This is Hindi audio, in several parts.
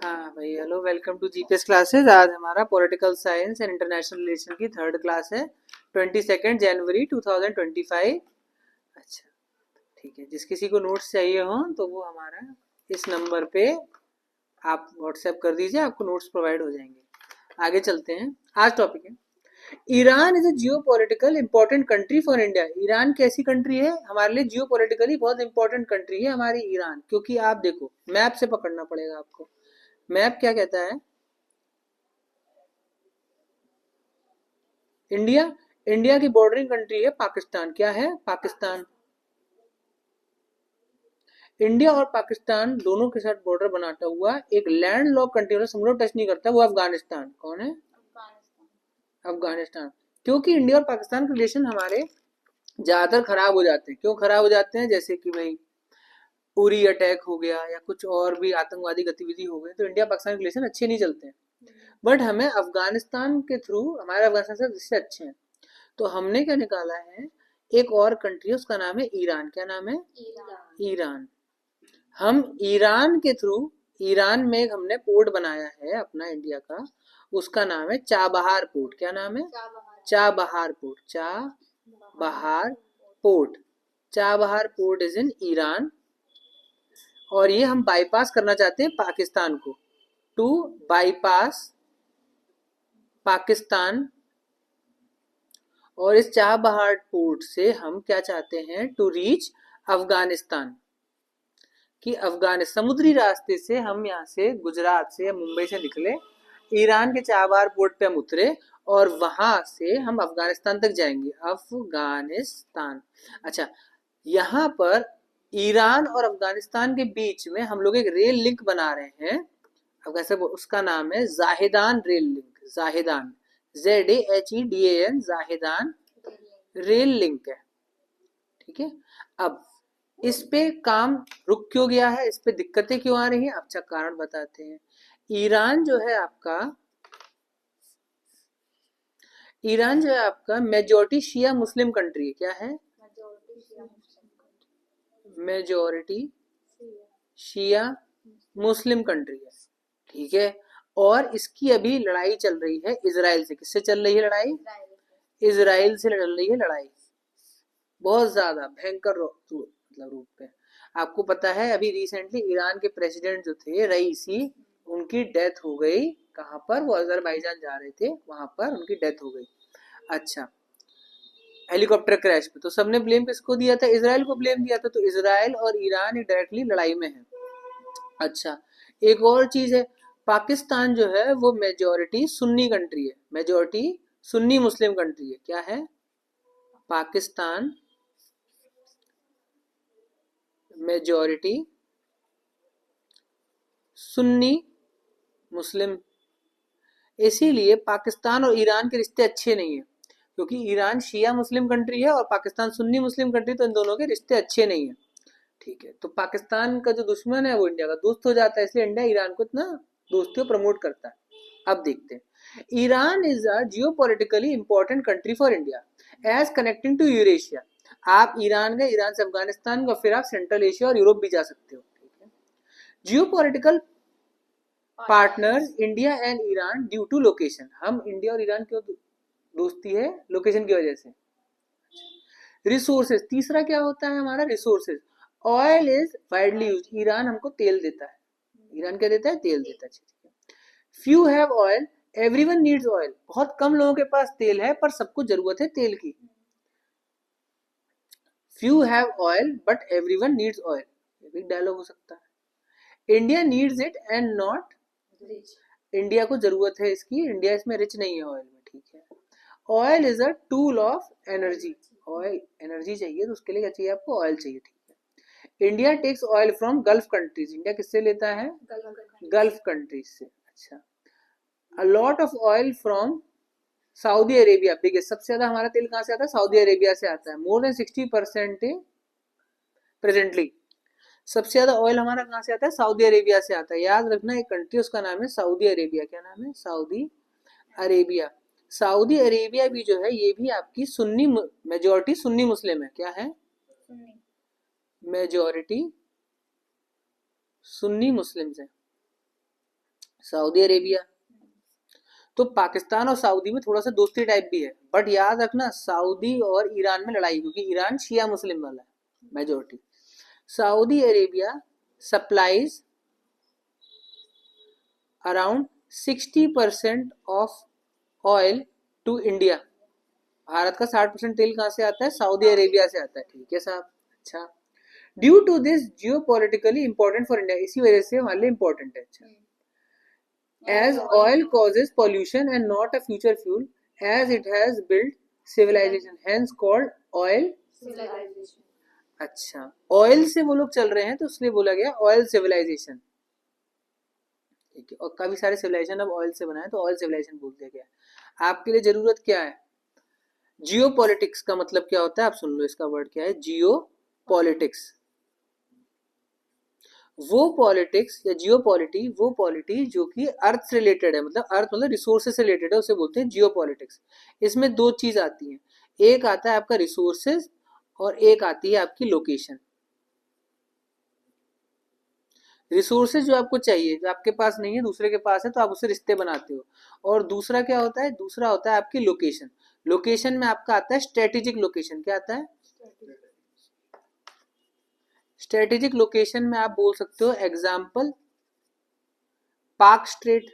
हाँ भाई, hello, welcome to GPS classes. आज हमारा political science and international relation की थर्ड क्लास है, 22 जनवरी 2025। अच्छा, ठीक है। जिस किसी को नोट्स चाहिए हो तो वो हमारा इस नंबर पे आप व्हाट्सएप कर दीजिए, आपको नोट्स प्रोवाइड हो जाएंगे। आगे चलते हैं। आज टॉपिक है Iran is a Jio political important country for India. Iran कैसी कंट्री है? हमारे लिए जियो पॉलिटिकली बहुत इंपॉर्टेंट कंट्री है हमारी ईरान, क्योंकि आप देखो मैप से पकड़ना पड़ेगा आपको। मैप क्या कहता है? इंडिया इंडिया की बॉर्डरिंग कंट्री है पाकिस्तान। क्या है? पाकिस्तान। इंडिया और पाकिस्तान दोनों के साथ बॉर्डर बनाता हुआ एक लैंड लॉक कंट्री, मतलब समुद्र टच नहीं करता, वो अफगानिस्तान। कौन है? अफगानिस्तान। क्योंकि इंडिया और पाकिस्तान के रिलेशन हमारे ज्यादातर खराब हो जाते हैं। क्यों खराब हो जाते हैं? जैसे कि भाई उरी अटैक हो गया या कुछ और भी आतंकवादी गतिविधि हो गई, तो इंडिया पाकिस्तान के रिलेशन अच्छे नहीं चलते हैं। बट हमें अफगानिस्तान के थ्रू हमारे अफगानिस्तान से रिश्ते अच्छे हैं। तो हमने क्या निकाला है, एक और कंट्री है, उसका नाम है ईरान। क्या नाम है? ईरान। हम ईरान के थ्रू, ईरान में हमने पोर्ट बनाया है अपना इंडिया का, उसका नाम है चाबहार पोर्ट। क्या नाम है? Chabahar port. Chabahar port. Chabahar port is in Iran. और ये हम बाईपास करना चाहते हैं पाकिस्तान को, टू बाईपास पाकिस्तान। और इस चाबहार पोर्ट से हम क्या चाहते हैं? To reach Afghanistan. कि अफगान समुद्री रास्ते से हम यहाँ से गुजरात से या मुंबई से निकले, ईरान के चाबहार पोर्ट पे हम उतरे और वहां से हम अफगानिस्तान तक जाएंगे। अफगानिस्तान। अच्छा, यहाँ पर ईरान और अफगानिस्तान के बीच में हम लोग एक रेल लिंक बना रहे हैं। अब कैसे? उसका नाम है जाहिदान rail link. जाहिदान, ZAHEDAN, जाहिदान rail link है। ठीक है। अब इस पे काम रुक क्यों गया है? इस पे दिक्कतें क्यों आ रही हैं? अच्छा, कारण बताते हैं। ईरान जो है आपका, ईरान जो है आपका मेजोरिटी शिया मुस्लिम कंट्री है। क्या है? मेजोरिटी शिया मुस्लिम कंट्री है। ठीक है। और इसकी अभी लड़ाई चल रही है इजराइल से। किससे चल रही है लड़ाई? इजराइल से चल रही है लड़ाई, बहुत ज्यादा भयंकर मतलब रूप पे। आपको पता है अभी रिसेंटली ईरान के प्रेसिडेंट जो थे रईसी, उनकी डेथ हो गई। कहाँ पर? वो अजरबैजान जा रहे थे, वहां पर उनकी डेथ हो गई। अच्छा, हेलीकॉप्टर क्रैश पे। तो सबने ब्लेम किसको दिया था? इजराइल को ब्लेम दिया था। तो इजराइल और ईरान डायरेक्टली लड़ाई में है। अच्छा, एक और चीज है, पाकिस्तान जो है वो मेजोरिटी सुन्नी कंट्री है, मेजोरिटी सुन्नी मुस्लिम कंट्री है। क्या है? पाकिस्तान मेजोरिटी सुन्नी मुस्लिम। इसीलिए पाकिस्तान और ईरान के रिश्ते अच्छे नहीं है, क्योंकि ईरान शिया मुस्लिम कंट्री है और पाकिस्तान सुन्नी मुस्लिम कंट्री, तो इन दोनों के रिश्ते अच्छे नहीं है। ठीक है। तो पाकिस्तान का जो दुश्मन है वो इंडिया का दोस्त हो जाता है, इसलिए इंडिया ईरान को इतना दोस्ती को प्रमोट करता है। अब देखते हैं। Iran is a geo politically important country for India as connecting to Eurasia. आप ईरान गए, ईरान से अफगानिस्तान का, फिर आप सेंट्रल एशिया और यूरोप भी जा सकते हो। ठीक है। Geo political partners India and Iran due to location. हम इंडिया और ईरान क्यों दोस्ती है? लोकेशन की वजह से। रिसोर्सेज, तीसरा क्या होता है हमारा? Resources. Oil is widely use. Iran हमको तेल देता है। ईरान क्या देता है? तेल देता है। Few have oil, everyone needs oil. बहुत कम लोगों के पास तेल है, पर सबको जरूरत है तेल की। Few have oil but everyone needs oil, ये भी डायलॉग हो सकता है। India needs it and not rich. India को जरूरत है इसकी, इंडिया इसमें रिच नहीं है ऑयल में। ठीक है। Oil is a tool of energy. Oil energy चाहिए तो उसके लिए क्या चाहिए आपको? ऑयल चाहिए। ठीक है। India takes oil from gulf countries. India किससे लेता है? गल्फ कंट्रीज से। अच्छा, a lot of oil from Saudi Arabia. देखिए सबसे ज्यादा हमारा तेल कहाँ से आता है? सऊदी अरेबिया से आता है। More than 60% presently. सबसे ज्यादा ऑयल हमारा कहाँ से आता है? सऊदी अरेबिया से आता है। याद रखना, एक कंट्री उसका नाम है सऊदी अरेबिया। क्या नाम है? Saudi Arabia. सऊदी अरेबिया भी जो है ये भी आपकी सुन्नी, मेजोरिटी सुन्नी मुस्लिम है। क्या है? मेजोरिटी सुन्नी मुस्लिम है। Saudi Arabia. तो पाकिस्तान और सऊदी में थोड़ा सा दोस्ती टाइप भी है, बट याद रखना सऊदी और ईरान में लड़ाई, क्योंकि ईरान शिया मुस्लिम वाला है majority. Saudi Arabia supplies around 60% of oil to India. Bharat का 60% तेल कहाँ से आता है? सऊदी अरेबिया से आता है। ठीक है साहब। अच्छा, due to this geo politically important for India, इसी वजह से हमारे लिए इंपॉर्टेंट है। अच्छा, as oil causes pollution and not a future fuel, as it has built civilization, hence called oil civilization. अच्छा, ऑयल से वो लोग चल रहे हैं तो इसलिए बोला गया ऑयल सिविलाइजेशन। ठीक है, और काफी सारे सिविलाइजेशन अब ऑयल से बनाए तो ऑयल सिविलाइजेशन बोल दिया गया। आपके लिए जरूरत क्या है? जियो पॉलिटिक्स का मतलब क्या होता है? आप सुन लो, इसका वर्ड क्या है? जियो पॉलिटिक्स। वो पॉलिटिक्स या जियो पॉलिटी, वो पॉलिटी जो कि अर्थ से रिलेटेड है, मतलब अर्थ मतलब रिसोर्सेज से रिलेटेड है, उसे बोलते हैं जियो पॉलिटिक्स। इसमें दो चीज आती हैं, एक आता है आपका रिसोर्सेज और एक आती है आपकी लोकेशन। रिसोर्सेज जो आपको चाहिए, जो आपके पास नहीं है दूसरे के पास है, तो आप उससे रिश्ते बनाते हो। और दूसरा क्या होता है? दूसरा होता है आपकी लोकेशन। लोकेशन में आपका आता है स्ट्रेटेजिक लोकेशन। क्या आता है? स्ट्रेटेजिक लोकेशन में आप बोल सकते हो एग्जाम्पल पाक स्ट्रेट।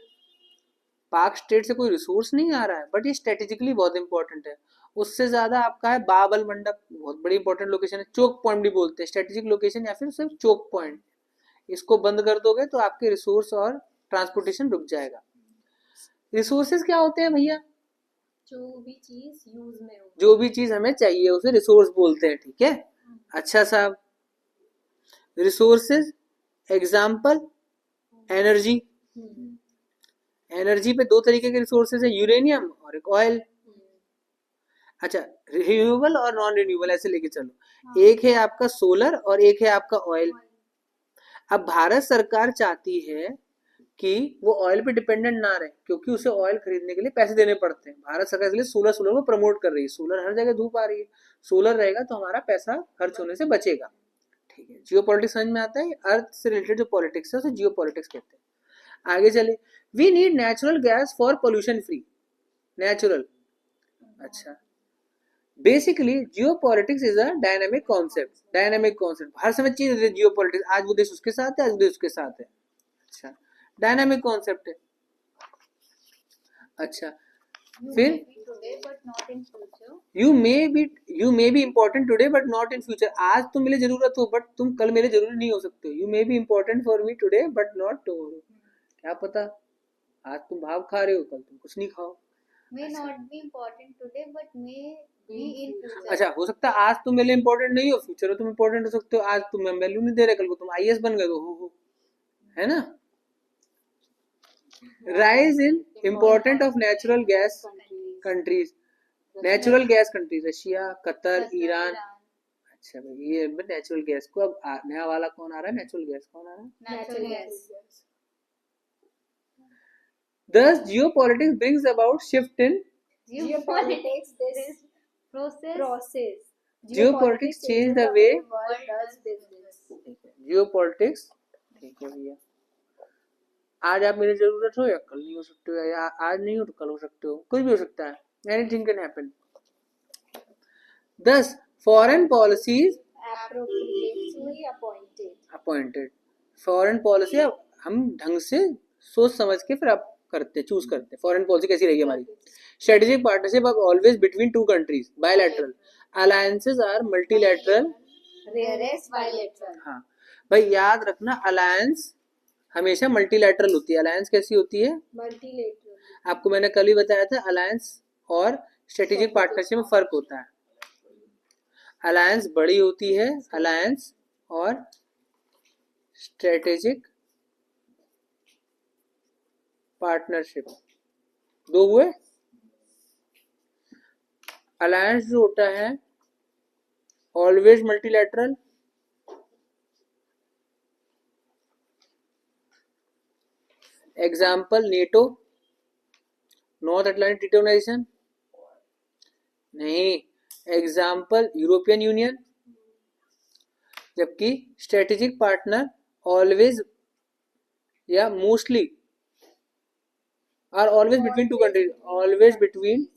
पाक स्ट्रेट से कोई रिसोर्स नहीं आ रहा है, बट ये स्ट्रेटेजिकली बहुत इंपॉर्टेंट है। उससे ज्यादा आपका है बाबल मंडप, बहुत बड़ी इंपॉर्टेंट लोकेशन है। चोक पॉइंट भी बोलते हैं स्ट्रेटेजिक लोकेशन, या फिर सिर्फ चोक पॉइंट। इसको बंद कर दोगे तो आपके रिसोर्स और ट्रांसपोर्टेशन रुक जाएगा। रिसोर्सेज क्या होते हैं भैया? जो भी चीज यूज में हो, जो भी चीज हमें चाहिए उसे रिसोर्स बोलते हैं। ठीक है, अच्छा साहब। Resources example energy. एनर्जी पे दो तरीके के रिसोर्सेज है, यूरेनियम और एक ऑयल। अच्छा, रिन्यूएबल और नॉन रिन्यूएबल ऐसे लेके चलो। हाँ। एक है आपका सोलर और एक है आपका ऑयल। अब भारत सरकार चाहती है कि वो ऑयल पे डिपेंडेंट ना रहे, क्योंकि उसे ऑयल खरीदने के लिए पैसे देने पड़ते हैं। भारत सरकार इसलिए सोलर सोलर को प्रमोट कर रही है। सोलर हर जगह धूप आ रही है, सोलर रहेगा तो हमारा पैसा खर्च होने से बचेगा। ठीक है, जियो पॉलिटिक्स समझ में आता है? अर्थ से रिलेटेड जो पॉलिटिक्स है उसे जियो पॉलिटिक्स कहते हैं। आगे चले, we need natural gas for pollution free. Natural, अच्छा, basically geopolitics is a dynamic concept. Dynamic concept हर समय चेंज होती है। जियो पॉलिटिक्स, आज वो देश उसके साथ है, आज वो देश उसके साथ है। अच्छा, डायनामिक कॉन्सेप्ट है। अच्छा, फिर you may be important today but not in future. आज तुम मेरे जरूरत हो बट तुम कल मेरे जरूरी नहीं हो सकते हो। You may be important for me today but not tomorrow. क्या पता आज तुम भाव खा रहे हो, कल तुम कुछ नहीं खाओ। may not be important today but may be in future। अच्छा, हो सकता है आज तुम मेरे लिए इम्पोर्टेंट नहीं हो, फ्यूचर में तुम इम्पोर्टेंट हो सकते हो। आज तुम वैल्यू नहीं दे रहे, कल को तुम आईएएस बन गए हो, है ना। Rise in important of natural gas countries. Natural gas countries, Russia, Qatar, Iran. अच्छा भाई, ये नेचुरल गैस को अब नया वाला कौन आ रहा है? नेचुरल गैस कौन आ रहा है? Natural gas. Thus, geopolitics brings about shift in geopolitics. This process. Geopolitics change the way world does business. Geopolitics, ठीक है भैया। आज आप मेरी जरूरत हो या कल नहीं हो सकते हो, या आज नहीं हो तो कल हो सकते हो, कुछ भी हो सकता है। Anything can happen. Thus, foreign policies appropriately appointed. Foreign policy हम ढंग से सोच समझ के फिर आप करते, चूज करते। फॉरेन पॉलिसी कैसी रहेगी हमारी? स्ट्रेटेजिक पार्टनरशिप अब always between two countries, bilateral. Alliances are multilateral, rarest bilateral. हाँ भाई, याद रखना अलायंस हमेशा मल्टीलैटरल होती है। अलायंस कैसी होती है? मल्टीलैटरल। आपको मैंने कल ही बताया था, अलायंस और स्ट्रेटेजिक पार्टनरशिप में फर्क होता है। अलायंस बड़ी होती है, अलायंस और स्ट्रेटेजिक पार्टनरशिप दो हुए। अलायंस जो होता है always multilateral, example NATO, North Atlantic Treaty Organization. नहीं, एग्जाम्पल यूरोपियन यूनियन। जबकि स्ट्रेटेजिक पार्टनर ऑलवेज या mostly are always between two countries, always between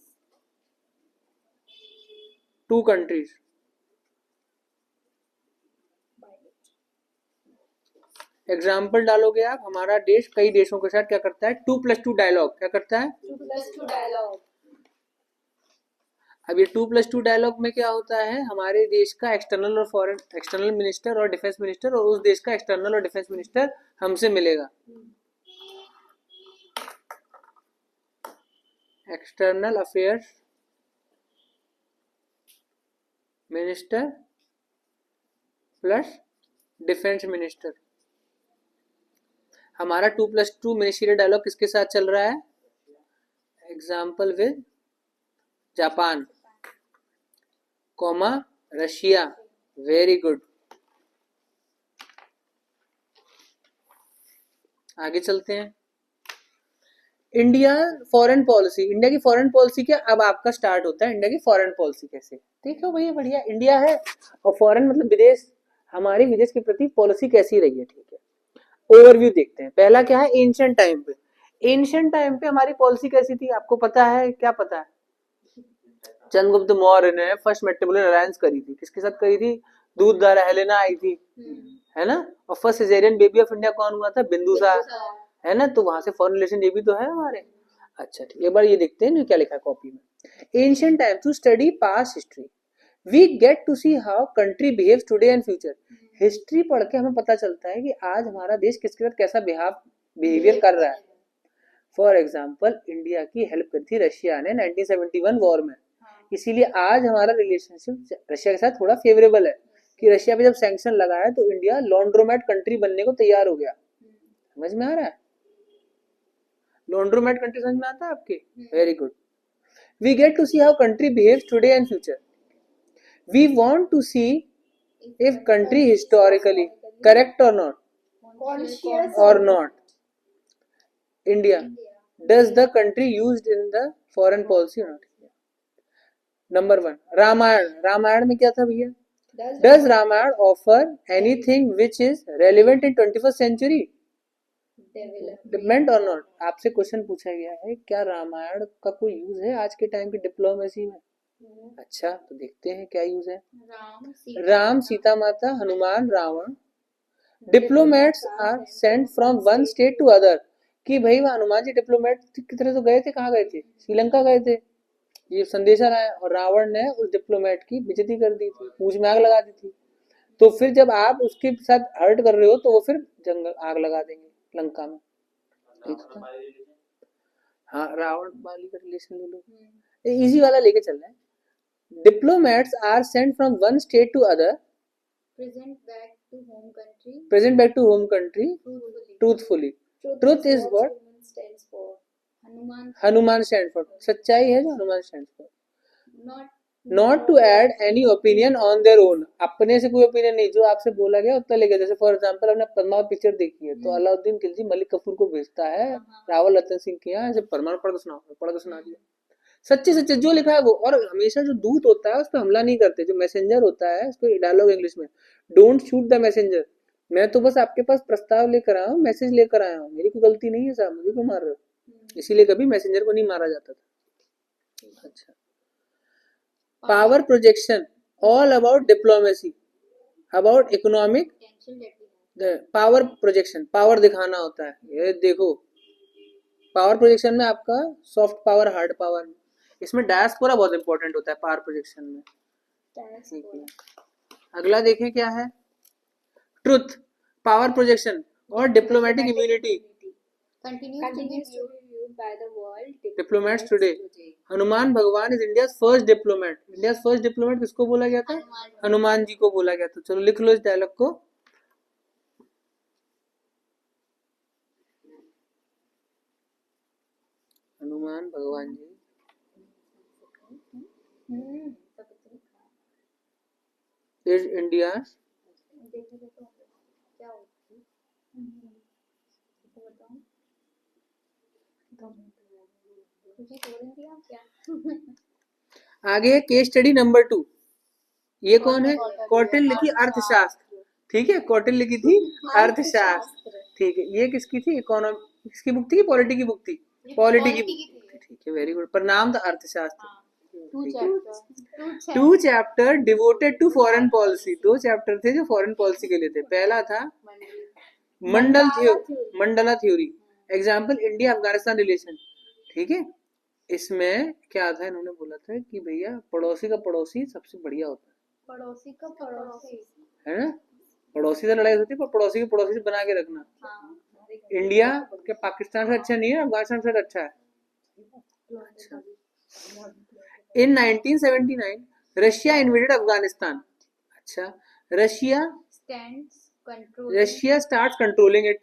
two countries. Example डालोगे आप, हमारा देश कई देशों के साथ क्या करता है, 2+2 डायलॉग, क्या करता है, 2+2 डायलॉग। अब ये 2+2 डायलॉग में क्या होता है, हमारे देश का एक्सटर्नल और फॉरेन, एक्सटर्नल मिनिस्टर और डिफेंस मिनिस्टर, और उस देश का एक्सटर्नल और डिफेंस मिनिस्टर हमसे मिलेगा। External affairs minister plus defence minister. हमारा 2+2 मिनिस्ट्रियल डायलॉग किसके साथ चल रहा है, example with Japan, comma Russia. Very good. आगे चलते हैं। इंडिया फॉरेन पॉलिसी, इंडिया की फॉरेन पॉलिसी क्या, अब आपका स्टार्ट होता है इंडिया की फॉरेन पॉलिसी कैसे। देखो भैया बढ़िया, इंडिया है और फॉरेन मतलब विदेश, हमारी विदेश के प्रति पॉलिसी कैसी रही है, ठीक है। ओवरव्यू देखते हैं। पहला क्या है, एंशिएंट टाइम पे, एंशिएंट टाइम पे हमारी पॉलिसी कैसी थी, आपको पता है, क्या पता है, चंद्रगुप्त मौर्य ने फर्स्ट मेट्रिमोनियल अलायंस करी थी, किसके साथ करी थी, दूधधारा हेलेना आई थी, है ना, और first caesarean baby of India कौन हुआ था, बिंदुसार, है ना, तो वहां से फॉरेन रिलेशन ये भी तो है हमारे। अच्छा ठीक, एक बार ये देखते हैं क्या लिखा है कॉपी में। Ancient time to study past history we get to see how country behaves today and future. History पढ़ के हमें पता चलता है कि आज हमारा देश किसके साथ कैसा बिहेवियर कर रहा है। फॉर एग्जाम्पल इंडिया की हेल्प करी थी रशिया ने 1971 वॉर में, इसीलिए आज हमारा रिलेशनशिप रशिया के साथ थोड़ा फेवरेबल है, कि रशिया पे जब सैंक्शन लगाया तो इंडिया लॉन्ड्रोमैट कंट्री बनने को तैयार हो गया। समझ में आ रहा है, लॉन्ड्रोमैट कंट्री समझ में आता है आपके, very good. We get to see how country behaves today and future, we want to see if country historically correct or not, Conscious or not. India, does the country used in the foreign policy or not? Number 1 Ramayana, Ramayana में क्या था भैया, does Ramayana offer anything which is relevant in 21st century development और नॉट। आपसे क्वेश्चन पूछा गया है, क्या रामायण का कोई यूज है आज के टाइम की डिप्लोमेसी में। अच्छा तो देखते हैं क्या यूज है। राम सीता माता Hanuman Ravan, diplomats are sent from one state to other, कि भाई वह हनुमान जी डिप्लोमेट की तरह तो गए थे, कहाँ गए थे, श्रीलंका गए थे, ये संदेशा लाया, और रावण ने उस डिप्लोमेट की बेइज्जती कर दी थी, पूंछ में आग लगा दी थी। तो फिर जब आप उसके साथ हर्ट कर रहे हो तो वो फिर जंगल आग लगा देंगे लंका में। हाँ रावण वाली का रिलेशन ले लो, इजी वाला लेके चल रहा है। Diplomats are sent from one state to other, present back to home country truthfully. Truth is what Hanuman stands for, सच्चाई है जो Hanuman stands for. Not to add any opinion on their own, अपने से कोई ओपिनियन नहीं, जो आपसे बोला गया उतना लेके। जैसे फॉर एग्जांपल हमने पद्मावत पिक्चर देखी है, तो अलाउद्दीन खिलजी मलिक कफूर को भेजता है रावल रतन सिंह के यहाँ, ऐसे परमाणु पढ़ के सुना दिया, सच्चे सच्चे जो लिखा है वो। और हमेशा जो दूत होता है उस पर हमला नहीं करते, जो मैसेंजर होता है उस पर डायलॉग इंग्लिश में, डोंट शूट द मैसेंजर, मैं तो बस आपके पास प्रस्ताव लेकर आया हूँ, मैसेज लेकर आया हूँ, मेरी कोई गलती नहीं है साहब, मुझे क्यों मार रहे हो। इसीलिए कभी मैसेंजर को नहीं मारा जाता था। अच्छा, power projection, all about diplomacy, about economic power projection, power दिखाना होता है। ये देखो पावर प्रोजेक्शन में आपका सॉफ्ट पावर हार्ड पावर, इसमें डायस्पोरा बहुत इंपॉर्टेंट होता है पावर प्रोजेक्शन में। अगला देखें क्या है, ट्रुथ, पावर प्रोजेक्शन और diplomatic immunity diplomats today. Hanuman Bhagwan is India first diplomat, India first diplomat किसको बोला गया था, हनुमान जी को बोला गया था। चलो लिख लो इस डायलॉग को। हनुमान भगवान जी इज इंडिया आगे केस स्टडी नंबर 2, ये कौन है, कौटिल्य की अर्थशास्त्र, ठीक है, कौटिल्य की थी अर्थशास्त्र, ठीक है। ये किसकी थी, इकोनॉमी, किसकी बुक थी, पॉलिटी की बुक थी, पॉलिटी की Polity की थी। ठीक है, वेरी गुड। पर नाम था अर्थशास्त्र। हाँ, ठीक है। two 2 chapter devoted to foreign policy, 2 chapter थे जो फॉरेन पॉलिसी के लिए थे। पहला था Mandala theory, example India Afghanistan relation. ठीक है, इसमें क्या था, इन्होंने बोला था कि भैया पड़ोसी का पड़ोसी सबसे बढ़िया होता पड़ोसी का पड़ोसी। है ना। पड़ोसी से लड़ाई होती है, पर पड़ोसी के पड़ोसी से बना के रखना। हाँ, इंडिया के पाकिस्तान से अच्छा नहीं है, अफगानिस्तान से अच्छा है। अच्छा। In 1979, Russia invaded Afghanistan. अच्छा, Russia stands control. Russia starts controlling it,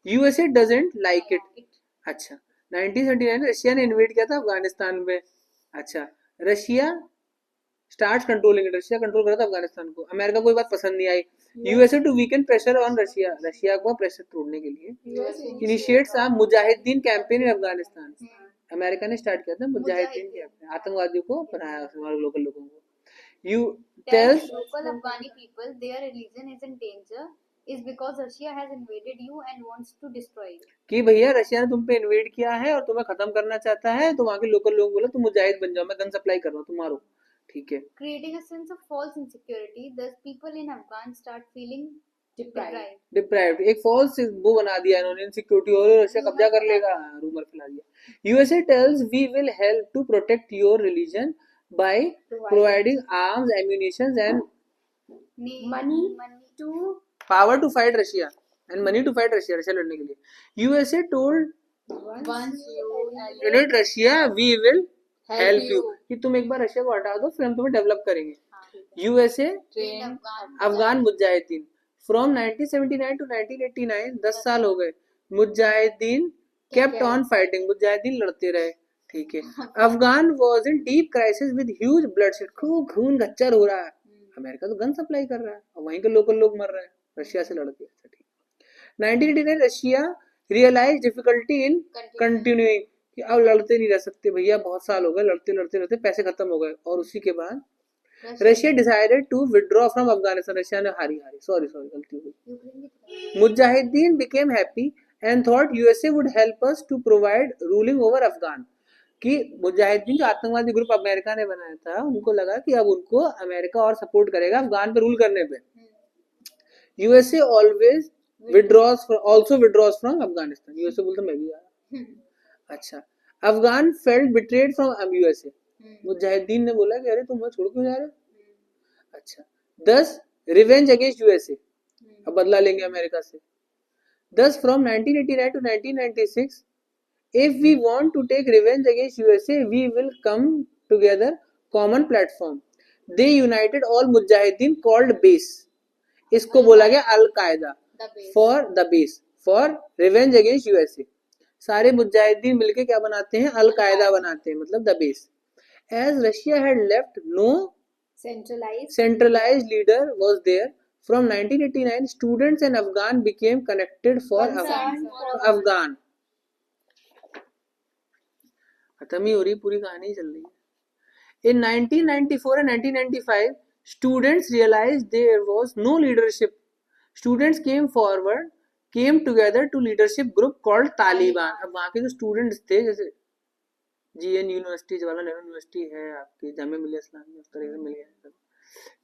USA doesn't like it. अच्छा, 1979 रशिया ने इन्वेड किया था अफगानिस्तान में। अच्छा, Russia starts controlling it, Russia control कर रहा था अफगानिस्तान को। अमेरिका को ये बात पसंद नहीं आई। USA to weaken pressure on Russia, Russia को प्रेशर तोड़ने के लिए initiates a mujahideen campaign in Afghanistan. America ने स्टार्ट किया था मुजाहिदीन कैंपेन, आतंकवादियों को बनाया हमारे लोकल लोगों को। You Tells tells local Afghani people their religion is in danger is because Russia has invaded you and wants to destroy you. कि भैया रशिया ने तुम पे इन्वेड किया है और तुम्हें खत्म करना चाहता है, तो वहां के लोकल लोग बोला तुम मुजाहिद बन जाओ, मैं गन सप्लाई कर रहा हूँ, तुम मारो। ठीक है। Creating a sense of false insecurity, thus people in Afghan start feeling deprived. Deprived, एक फॉल्स वो बना दिया इन्होंने, इनसिक्योरिटी, और रशिया कब्जा कर लेगा, रूमर फैला दिया। USA tells we will help to protect your religion by providing arms, ammunition and Money to power to fight Russia and money to fight Russia, Russia लड़ने के लिए। USA told once you unite Russia we will help you, कि तुम एक बार रशिया को हटा दो फिर हम तुम्हें डेवलप करेंगे। यूएसए train अफगान मुजाहिदीन फ्रॉम 1979 टू 1989, 10 साल हो गए। मुजाहिदीन केप्ट ऑन फाइटिंग, मुजाहिदीन लड़ते रहे। ठीक है। Afghan was in deep crisis with huge bloodshed, खूब खून गच्चर हो रहा है। अमेरिका तो गन सप्लाई कर रहा है और वहीं के लोकल लोग मर रहे हैं रशिया से लड़के। अच्छा, ठीक। 1989 Russia realise difficulty in continuing, कि अब लड़ते नहीं रह सकते भैया, बहुत साल हो गए लड़ते लड़ते लड़ते, पैसे खत्म हो गए। और उसी के बाद Russia decided to withdraw from Afghanistan, Russia ने हारी सॉरी गलती हो गई। मुजाहिदीन became happy and thought USA would help us to provide ruling over Afghan, कि मुजाहिदीन जो आतंकवादी ग्रुप अमेरिका ने बनाया था, उनको लगा कि अब उनको अमेरिका और सपोर्ट करेगा अफगान पे रूल करने पे। USA always also withdraws from Afghanistan, USA बोलता मैं भी आ रहा। अच्छा, Afghan felt betrayed from USA, Mujahideen ने बोला कि अरे तुम छोड़ क्यों जा रहे हो। अच्छा, 10 रिवेंज अगेंस्ट यूएसए, अब बदला लेंगे अमेरिका से। 10 from 1989 to 1996, if we want to take revenge against USA, we will come together common platform. They united all mujahideen called base, इसको बोला गया अल कायदा for the base for revenge against USA. सारे मुजाहिदीन मिलके क्या बनाते हैं, अल कायदा बनाते हैं, मतलब the base. As Russia had left no centralized leader was there, from 1989 students and Afghan became connected for Afghan। खत्म ही हो रही, पूरी कहानी चल रही है। In 1994 and 1995 students realized there was no leadership, students came together to leadership group called Taliban. अब वहाँ के जो स्टूडेंट्स थे, जैसे GN university, Jawaharlal Nehru university है आपकी, जामिया मिलिया इस्लामिया, उस तरह से मिल गया,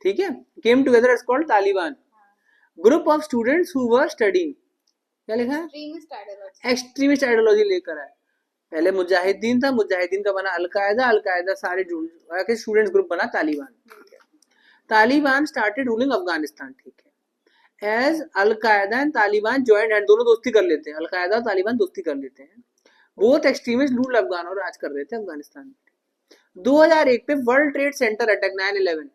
ठीक है। Came together is called Taliban, group of students who were studying, क्या लिखा है, एक्सट्रीमिस्ट आइडियोलॉजी लेकर आए। पहले मुजाहिदीन था, मुजाहिदीन का बना अलकायदा, अलकायदा सारे के स्टूडेंट्स ग्रुप बना तालिबान। Taliban started ruling Afghanistan. ठीक है। As Al Qaeda and Taliban joint hand, दोनों दोस्ती कर लेते हैं, अलकायदा और तालिबान दोस्ती कर लेते हैं। बोथ एक्सट्रीमिस्ट रूल अफगान और राज कर रहे थे अफगानिस्तान में। 2001 पे world trade centre attack 9/11,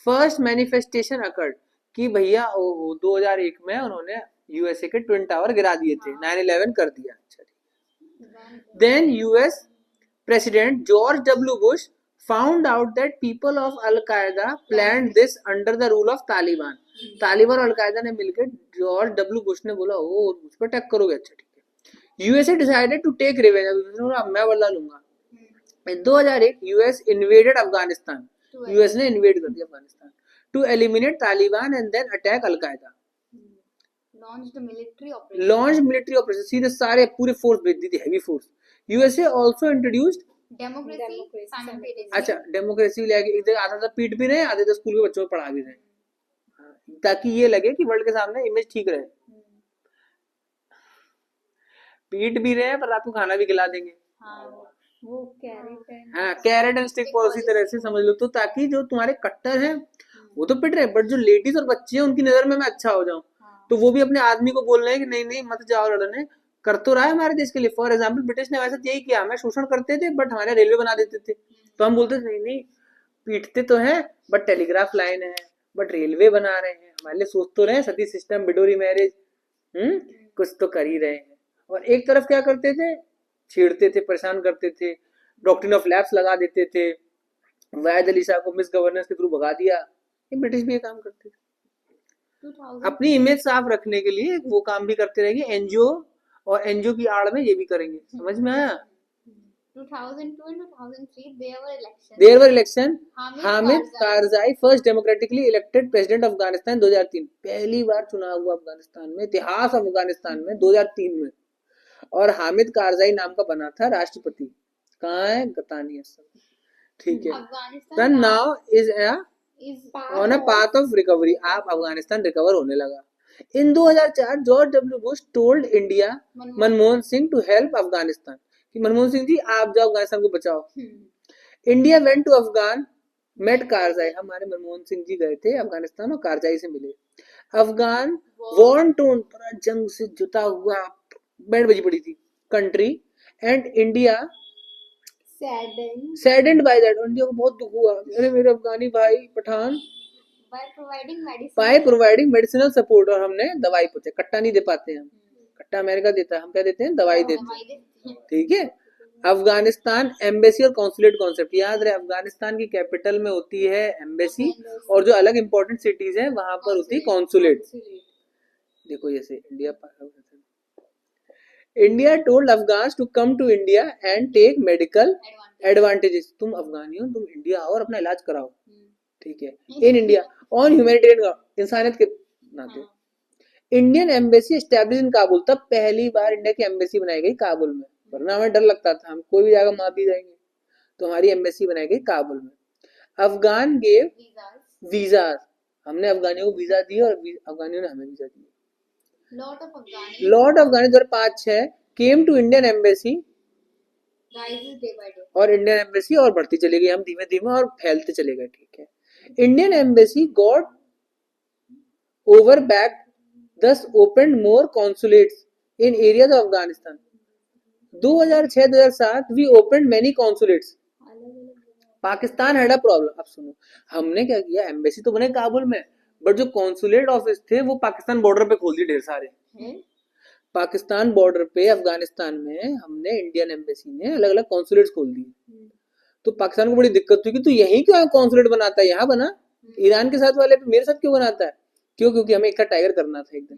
first manifestation occurred, कि भैया 2001 में उन्होंने यूएसए के ट्विन टावर गिरा दिए थे, 9/11 कर दिया। Then US president George W Bush found out that people of Al-Qaeda planned this under the rule of Taliban. Taliban और अलकायदा ने मिलकर, जॉर्ज डब्ल्यू बुश ने बोला ओ उस पर अटैक करोगे, अच्छा ठीक है। USA decided to take revenge, अब मैं बदला लूंगा। In 2001 US invaded Afghanistan, US ने इन्वेड कर दिया Afghanistan to eliminate Taliban and then attack Al Qaeda. launched military operation. Launch military operation, सीधे सारे पूरे फोर्स भेज दी थी, heavy force. USA also introduced. Democracy simultaneously. अच्छा, डेमोक्रेसी लेके इधर आधा आधा पीट भी रहे हैं, आधे तो स्कूल के बच्चों को पढ़ा भी रहे हैं, ताकि ये लगे कि वर्ल्ड के सामने इमेज ठीक रहे. पीट भी रहे हैं पर रात को खाना भी खिला देंगे. हाँ, वो कैरेट है. हाँ, कैरेट एंड स्टिक पॉलिसी तरह से समझ लो. तो ताकि जो तुम्हारे कट्टर हैं वो तो पिट रहे हैं, बट जो लेडीज और बच्चे हैं उनकी नजर में मैं अच्छा हो जाऊं, तो वो भी अपने आदमी को बोल रहे हैं कि नहीं नहीं मत जाओ लड़ने. कर तो रहा है हमारे देश के लिए. फॉर एग्जाम्पल ब्रिटिश ने वैसे यही किया, हमें शोषण करते थे बट हमारे रेलवे बना देते थे, तो हम बोलते थे नहीं नहीं पीटते तो है बट टेलीग्राफ लाइन है, बट रेलवे बना रहे हैं, हमारे लिए सोच तो रहे हैं, सती सिस्टम, बिडोरी मैरिज, कुछ तो कर ही रहे हैं. और एक तरफ क्या करते थे, छेड़ते थे, परेशान करते थे, डॉक्ट्रिन ऑफ लैप्स लगा देते थे, वायद अली शाह को मिस गवर्नेंस के थ्रू भगा दिया. ये ब्रिटिश भी ये काम करते थे. 2000 अपनी इमेज साफ रखने के लिए वो काम भी करते रहेंगे. एनजीओ और एनजीओ की आड़ में ये भी करेंगे. समझ में आया? 2002 and 2003 there were elections. There were election. Hamid Hamid Karzai first democratically elected president Afghanistan 2003. पहली बार चुनाव हुआ अफगानिस्तान में, इतिहास अफगानिस्तान में 2003 में. और हामिद कारजाई नाम का बना था राष्ट्रपति. कहाँ है? गतानी असम. ठीक है. Afghanistan now is is on a path of recovery. आप अफगानिस्तान रिकवर होने लगा. In 2004 George W Bush told India Manmohan Singh to help Afghanistan, कि मनमोहन सिंह जी आप जाओ अफगानिस्तान को बचाओ. India went to Afghan met Karzai. हमारे मनमोहन सिंह जी गए थे अफगानिस्तान और कारजाई से मिले. अफगान वॉर टोन, पूरा जंग से जुटा हुआ, बैंड बजी पड़ी थी country. And India saddened by that. India को बहुत दुख हुआ, अरे मेरे अफगानी भाई Pathan. by providing medicinal support. और हमने दवाई पूछे, कट्टा नहीं दे पाते हम, कट्टा अमेरिका देता है, हम क्या देते हैं? दवाई देते हैं. ठीक है. अफगानिस्तान एम्बेसी और कॉन्सुलेट कॉन्सेप्ट याद रहे. अफगानिस्तान की कैपिटल में होती है एम्बेसी, और जो अलग इंपॉर्टेंट सिटीज हैं वहां पर होती है कॉन्सुलेट. देखो जैसे India told Afghans to come to India and take medical advantages. तुम अफगानी हो, तुम इंडिया आओ और अपना इलाज कराओ. ठीक है. इन इंडिया ऑन ह्यूमैनिटेरियन, इंसानियत के नाते. Indian embassy establish in Kabul. तब पहली बार इंडिया की एम्बेसी बनाई गई काबुल में, वरना हमें डर लगता था हम कोई भी जगह मार दी जाएंगे, तो हमारी एम्बेसी बनाई गई काबुल में. Afghan gave visa. हमने अफगानियों को वीजा दिए और अफगानियों ने हमें वीजा दिए. Lot Afghani 2005-06 came to Indian embassy और इंडियन एम्बेसी और बढ़ती चली गई. हम धीमे धीमे और फैलते चले गए. ठीक है. Indian embassy got over back, thus opened more consulates in areas of Afghanistan. 2006-2007 we opened many consulates. Pakistan had a problem. अब सुनो, हमने क्या किया, एम्बेसी तो बने काबुल में, बट जो कॉन्सुलेट ऑफिस थे वो पाकिस्तान बॉर्डर पे खोल दिए ढेर सारे. पाकिस्तान बॉर्डर पे अफगानिस्तान में हमने इंडियन एम्बेसी ने अलग अलग कॉन्सुलेट्स खोल दिए. तो पाकिस्तान को बड़ी दिक्कत हुई कि तू यहीं क्यों कॉन्सुलेट बनाता है, यहाँ बना. ईरान के साथ वाले पे मेरे साथ क्यों बनाता है? क्यों? क्योंकि हमें एक टाइगर करना था एकदम.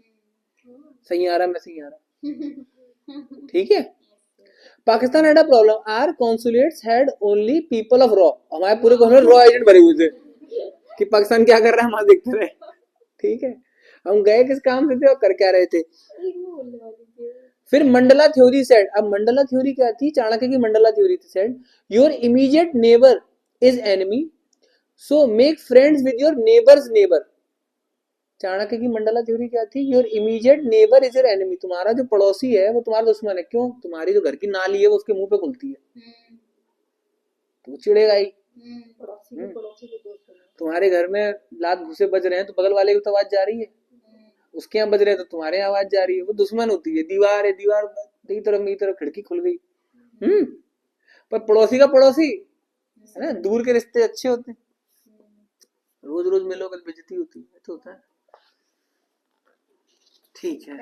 सैयारा में सैयारा. ठीक है. Pakistan had a problem. Our consulates had only people of रॉ. हमारे पूरे कॉन्सुलेट रॉ एजेंट भरे हुए थे कि पाकिस्तान क्या कर रहा है हम देखते रहे. ठीक है. हम गए किस काम से थे और कर क्या रहे थे. फिर मंडला थ्योरी सेड. अब मंडला थ्योरी क्या थी? चाणक्य की मंडला थ्योरी थी. Said your immediate neighbour is enemy, so make friends with your neighbours neighbour. Chanakya की मंडला थ्योरी क्या थी? Your immediate neighbour is your enemy. तुम्हारा जो पड़ोसी है वो तुम्हारा दुश्मन है. क्यों? तुम्हारी जो घर की नाली है वो उसके मुंह पे खुलती है, तो चिढ़ेगा ही. तुम्हारे घर में लात घुसे बज रहे हैं तो बगल वाले की तो आवाज जा रही है, उसके यहाँ बज रहे हैं तो तुम्हारे यहाँ आवाज जा रही है. वो दुश्मन होती है. दीवार है, दीवार तेरी तरफ मेरी तरफ, खिड़की खुल गई. पर पड़ोसी का पड़ोसी है ना. दूर के रिश्ते अच्छे होते हैं. रोज रोज मिलो कल बेइज्जती होती है, तो होता है. ठीक है.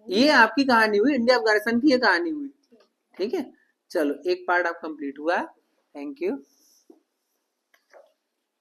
ये आपकी कहानी हुई, इंडिया अफगानिस्तान की ये कहानी हुई. ठीक है. चलो एक पार्ट आप कंप्लीट हुआ. Thank you.